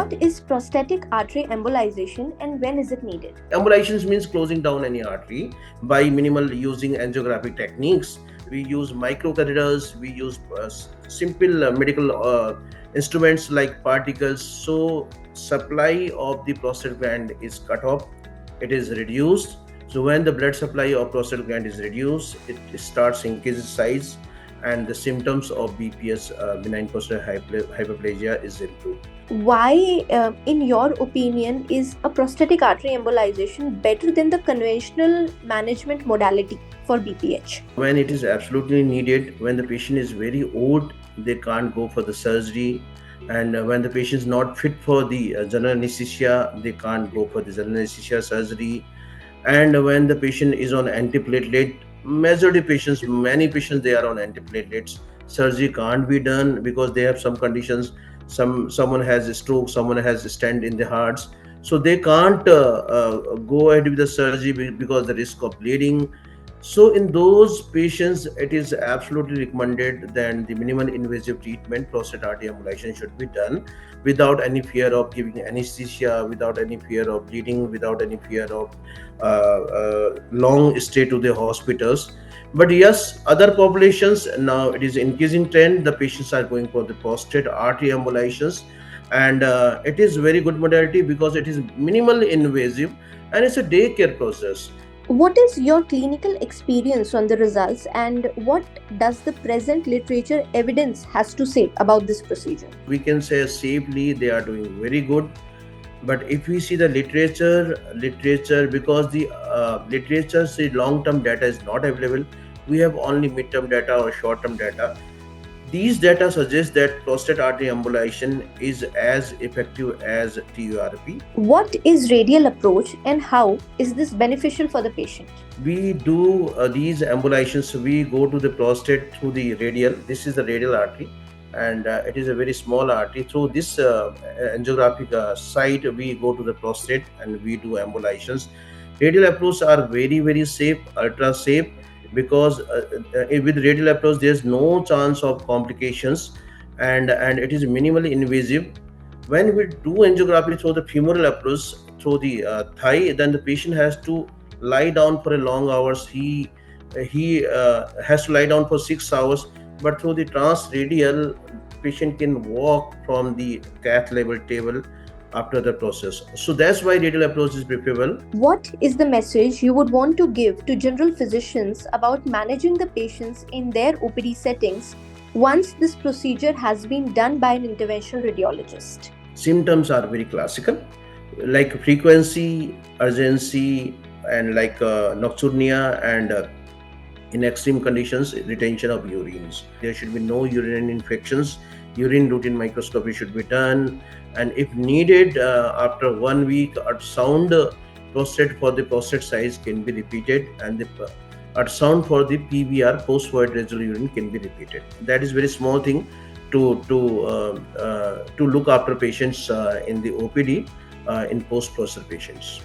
What is prosthetic artery embolization and when is it needed? Embolizations means closing down any artery by minimal using angiographic techniques. We use microcatheters, we use simple medical instruments like particles. So supply of the prostate gland is cut off, it is reduced. So when the blood supply of prostate gland is reduced, it starts increasing size and the symptoms of BPS, benign prostatic hyperplasia, is improved. Why, in your opinion, is a prosthetic artery embolization better than the conventional management modality for BPH? When it is absolutely needed, when the patient is very old, they can't go for the surgery, and when the patient is not fit for the general anesthesia, they can't go for the general anesthesia surgery. And when the patient is on antiplatelet, many patients, they are on antiplatelets. Surgery can't be done because they have some conditions. Someone has a stroke, someone has a stent in the hearts, so they can't go ahead with the surgery because the risk of bleeding. So in those patients, it is absolutely recommended that the minimal invasive treatment, prostate artery embolization, should be done without any fear of giving anesthesia, without any fear of bleeding, without any fear of long stay to the hospitals. But yes, other populations, now it is increasing trend. The patients are going for the prostate artery embolizations, and it is very good modality because it is minimal invasive and it's a daycare process. What is your clinical experience on the results and what does the present literature evidence has to say about this procedure? We can say safely they are doing very good. But if we see the literature, because the literature say long-term data is not available, we have only mid-term data or short-term data. These data suggest that prostate artery embolization is as effective as TURP. What is radial approach and how is this beneficial for the patient? We do these embolizations. We go to the prostate through the radial. This is the radial artery, and it is a very small artery. Through this angiographic site, we go to the prostate and we do embolizations. Radial approaches are very safe, ultra safe, because with radial approach there's no chance of complications, and it is minimally invasive. When we do angiography through the femoral approach through the thigh, then the patient has to lie down for a long hours. He has to lie down for 6 hours, but through the transradial, patient can walk from the cath level table after the process. So that's why radial approach is preferable. What is the message you would want to give to general physicians about managing the patients in their OPD settings once this procedure has been done by an interventional radiologist? Symptoms are very classical, like frequency, urgency, and like nocturnia, and in extreme conditions, retention of urines. There should be no urinary infections. Urine routine microscopy should be done, and if needed, after 1 week, ultrasound prostate for the prostate size can be repeated, and the ultrasound for the PVR, post void residual urine, can be repeated. That is very small thing to look after patients in the OPD in post procedure patients.